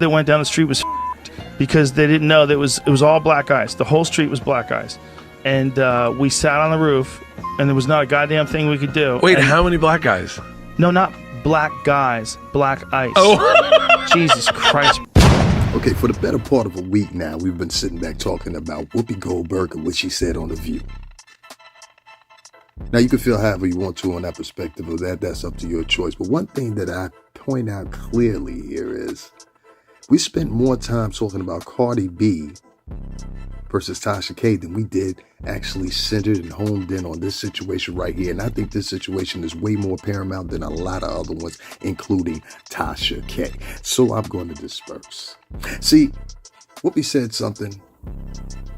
that went down the street was because they didn't know that it was all black ice. The whole street was black ice. And we sat on the roof, and there was not a goddamn thing we could do. Wait, how many black guys? No, not black guys. Black ice. Oh. Jesus Christ. Okay, for the better part of a week now, we've been sitting back talking about Whoopi Goldberg and what she said on The View. Now, you can feel however you want to on that perspective of that. That's up to your choice. But one thing that I point out clearly here is we spent more time talking about Cardi B versus Tasha K than we did actually centered and homed in on this situation right here. And I think this situation is way more paramount than a lot of other ones, including Tasha K. So I'm going to disperse. See, Whoopi said something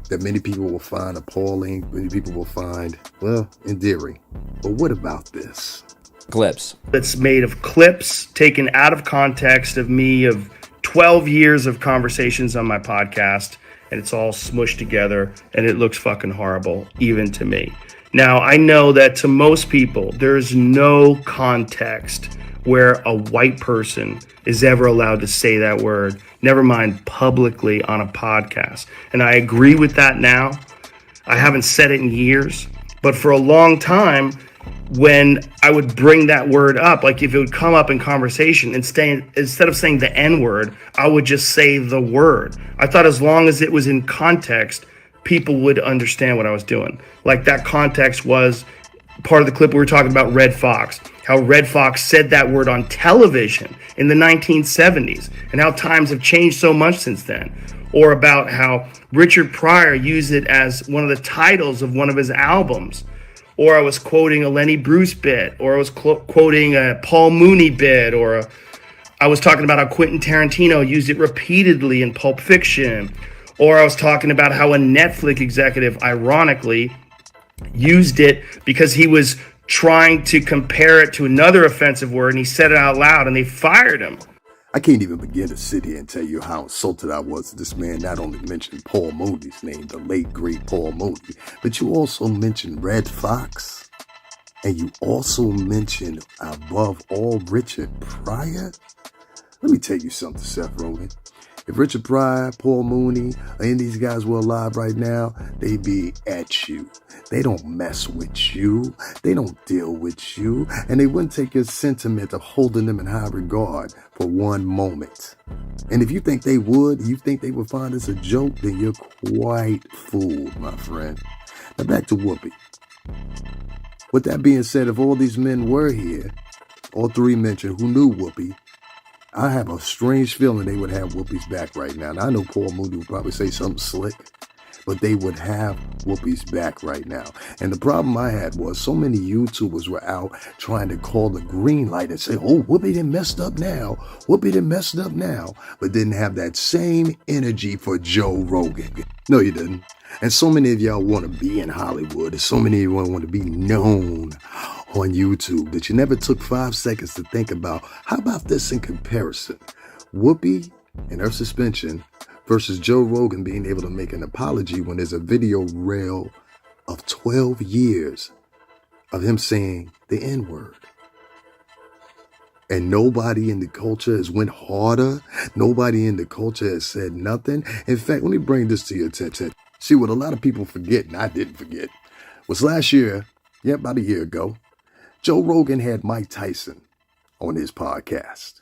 that many people will find appalling, many people will find, well, endearing. But what about this? Clips. It's made of clips taken out of context of me of 12 years of conversations on my podcast. And it's all smushed together, and it looks fucking horrible, even to me. Now, I know that to most people, there's no context where a white person is ever allowed to say that word, never mind publicly on a podcast. And I agree with that now. I haven't said it in years, but for a long time, when I would bring that word up, like if it would come up in conversation, instead of saying the N-word, I would just say the word. I thought as long as it was in context, people would understand what I was doing. Like that context was part of the clip we were talking about Red Fox, how Red Fox said that word on television in the 1970s, and how times have changed so much since then. Or about how Richard Pryor used it as one of the titles of one of his albums. Or I was quoting a Lenny Bruce bit, or I was quoting a Paul Mooney bit, or I was talking about how Quentin Tarantino used it repeatedly in Pulp Fiction, or I was talking about how a Netflix executive, ironically, used it because he was trying to compare it to another offensive word, and he said it out loud, and they fired him. I can't even begin to sit here and tell you how insulted I was that this man not only mentioned Paul Mooney's name, the late, great Paul Mooney, but you also mentioned Red Fox, and you also mentioned, above all, Richard Pryor. Let me tell you something, Seth Rogen. If Richard Pryor, Paul Mooney, or any of these guys were alive right now, they'd be at you. They don't mess with you. They don't deal with you. And they wouldn't take your sentiment of holding them in high regard for one moment. And if you think they would, you think they would find this a joke, then you're quite fooled, my friend. Now back to Whoopi. With that being said, if all these men were here, all three mentioned who knew Whoopi, I have a strange feeling they would have Whoopi's back right now. Now, I know Paul Mooney would probably say something slick, but they would have Whoopi's back right now. And the problem I had was so many YouTubers were out trying to call the green light and say, oh, Whoopi done messed up now. Whoopi done messed up now. But didn't have that same energy for Joe Rogan. No, you didn't. And so many of y'all want to be in Hollywood. And so many of you want to be known on YouTube that you never took 5 seconds to think about. How about this in comparison? Whoopi and her suspension versus Joe Rogan being able to make an apology when there's a video reel of 12 years of him saying the N-word. And nobody in the culture has went harder. Nobody in the culture has said nothing. In fact, let me bring this to your attention. See, what a lot of people forget, and I didn't forget, was last year, about a year ago, Joe Rogan had Mike Tyson on his podcast.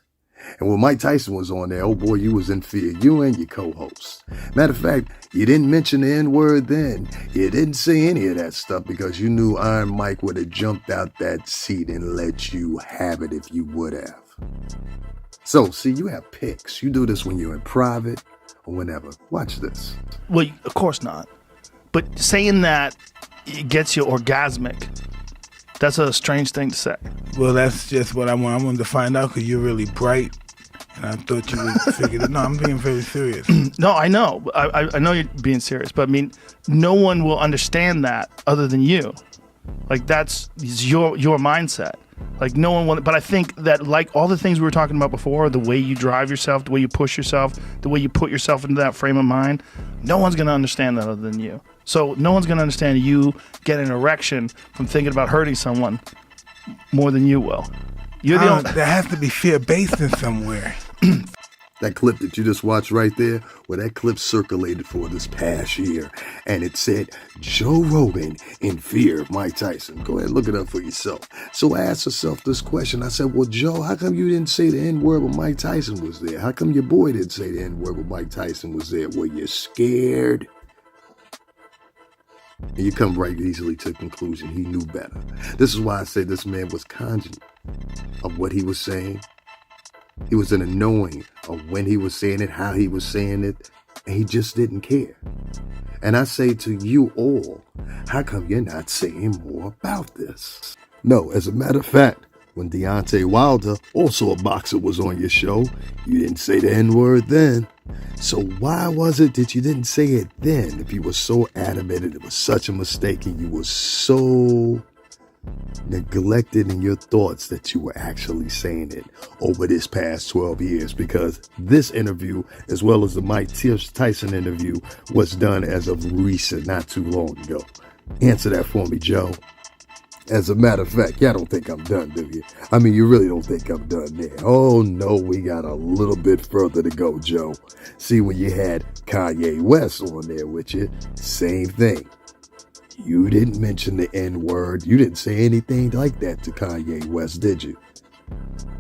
And when Mike Tyson was on there, oh boy, you was in fear. You and your co-host. Matter of fact, you didn't mention the N-word then. You didn't say any of that stuff because you knew Iron Mike would have jumped out that seat and let you have it if you would have. So, see, you have picks. You do this when you're in private or whenever. Watch this. Well, of course not. But saying that it gets you orgasmic. That's a strange thing to say. Well, that's just what I want. I wanted to find out because you're really bright, and I thought you would figure it. No, I'm being very serious. No, I know. I know you're being serious, but I mean, no one will understand that other than you. Like that's your mindset. Like no one will. But I think that like all the things we were talking about before, the way you drive yourself, the way you push yourself, the way you put yourself into that frame of mind, no one's gonna understand that other than you. So no one's gonna understand you getting an erection from thinking about hurting someone more than you will. You're the only. There has to be fear based in somewhere. That clip that you just watched right there, well, that clip circulated for this past year. And it said, Joe Rogan in fear of Mike Tyson. Go ahead and look it up for yourself. So I asked myself this question. I said, well, Joe, how come you didn't say the N-word when Mike Tyson was there? How come your boy didn't say the N-word when Mike Tyson was there? Were you scared? And you come right easily to the conclusion he knew better. This is why I say this man was cognizant of what he was saying. He was in the knowing of when he was saying it, how he was saying it, and he just didn't care. And I say to you all, how come you're not saying more about this? No, as a matter of fact, when Deontay Wilder, also a boxer, was on your show, you didn't say the N-word then. So why was it that you didn't say it then if you were so adamant and it was such a mistake and you were so neglected in your thoughts that you were actually saying it over this past 12 years? Because this interview, as well as the Mike Tyson interview, was done as of recent, not too long ago. Answer that for me, Joe. As a matter of fact, y'all don't think I'm done, do you? I mean, you really don't think I'm done there. Oh, no, we got a little bit further to go, Joe. See, when you had Kanye West on there with you, same thing. You didn't mention the N-word. You didn't say anything like that to Kanye West, did you?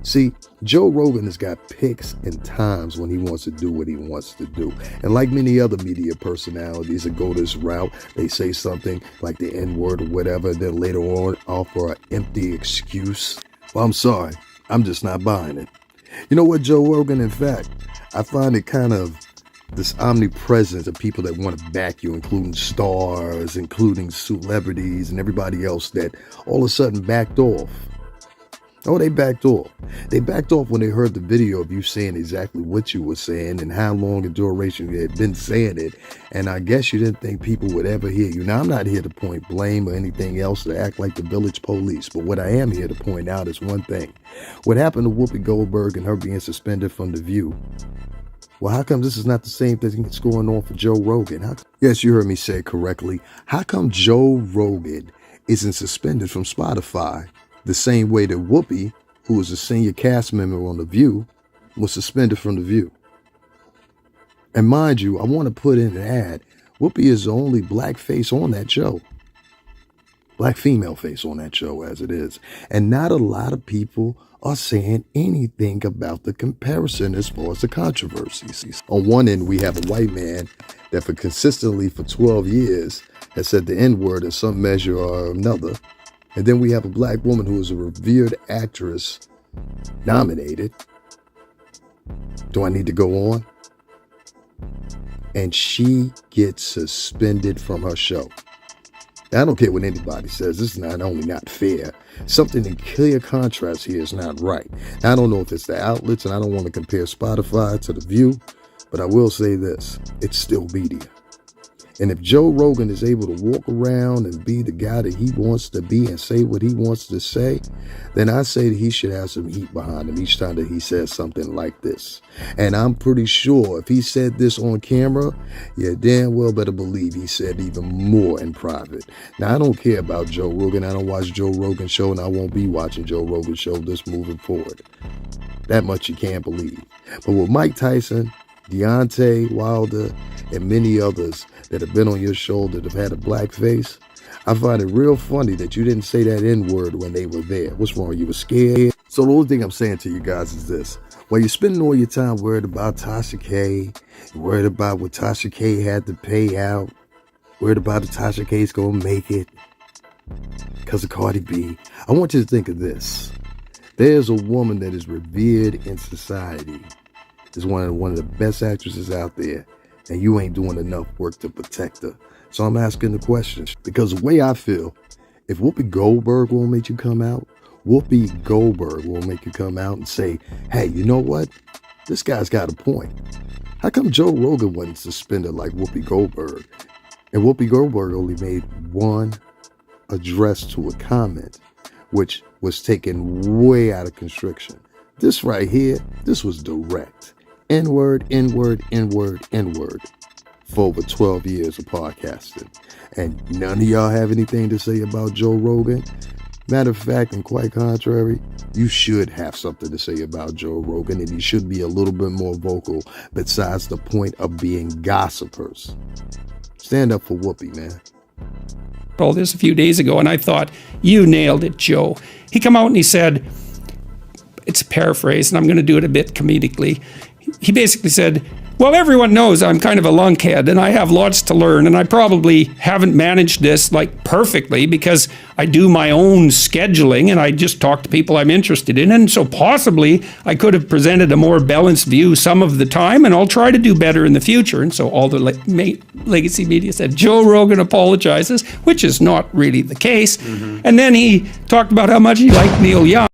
See, Joe Rogan has got picks and times when he wants to do what he wants to do. And like many other media personalities that go this route, they say something like the N-word or whatever, and then later on offer an empty excuse. Well, I'm sorry. I'm just not buying it. You know what, Joe Rogan? In fact, I find it kind of this omnipresence of people that want to back you, including stars, including celebrities and everybody else that all of a sudden backed off. Oh, they backed off. They backed off when they heard the video of you saying exactly what you were saying and how long in duration you had been saying it. And I guess you didn't think people would ever hear you. Now, I'm not here to point blame or anything else to act like the village police. But what I am here to point out is one thing. What happened to Whoopi Goldberg and her being suspended from The View? Well, how come this is not the same thing that's going on for Joe Rogan? Yes, you heard me say it correctly. How come Joe Rogan isn't suspended from Spotify the same way that Whoopi, who was a senior cast member on The View, was suspended from The View? And mind you, I want to put in an ad. Whoopi is the only black face on that show. Black female face on that show, as it is. And not a lot of people are saying anything about the comparison as far as the controversies. On one end, we have a white man that for 12 years has said the N-word in some measure or another. And then we have a black woman who is a revered actress, nominated. Do I need to go on? And she gets suspended from her show. Now, I don't care what anybody says. This is not only not fair. Something in clear contrast here is not right. Now, I don't know if it's the outlets, and I don't want to compare Spotify to The View, but I will say this. It's still media. And if Joe Rogan is able to walk around and be the guy that he wants to be and say what he wants to say, then I say that he should have some heat behind him each time that he says something like this. And I'm pretty sure if he said this on camera, you damn well better believe he said even more in private. Now, I don't care about Joe Rogan. I don't watch Joe Rogan's show, and I won't be watching Joe Rogan's show this moving forward. That much you can't believe. But with Mike Tyson, Deontay Wilder, and many others that have been on your show that have had a black face, I find it real funny that you didn't say that N-word when they were there. What's wrong? You were scared? So the only thing I'm saying to you guys is this. While you're spending all your time worried about Tasha K, worried about what Tasha K had to pay out, worried about if Tasha K's gonna make it because of Cardi B, I want you to think of this. There's a woman that is revered in society. Is one of the best actresses out there, and you ain't doing enough work to protect her. So I'm asking the questions, because the way I feel, if Whoopi Goldberg won't make you come out, Whoopi Goldberg will make you come out and say, hey, you know what? This guy's got a point. How come Joe Rogan wasn't suspended like Whoopi Goldberg? And Whoopi Goldberg only made one address to a comment, which was taken way out of constriction. This right here, this was direct. N-word, N-word, N-word, N-word for over 12 years of podcasting. And none of y'all have anything to say about Joe Rogan? Matter of fact, and quite contrary, you should have something to say about Joe Rogan, and you should be a little bit more vocal besides the point of being gossipers. Stand up for Whoopi, man. All this a few days ago, and I thought, you nailed it, Joe. He come out and he said, it's a paraphrase, and I'm going to do it a bit comedically. He basically said, well, everyone knows I'm kind of a lunkhead and I have lots to learn, and I probably haven't managed this like perfectly because I do my own scheduling and I just talk to people I'm interested in, and so possibly I could have presented a more balanced view some of the time, and I'll try to do better in the future. And so all the legacy media said, Joe Rogan apologizes, which is not really the case. And then he talked about how much he liked Neil Young.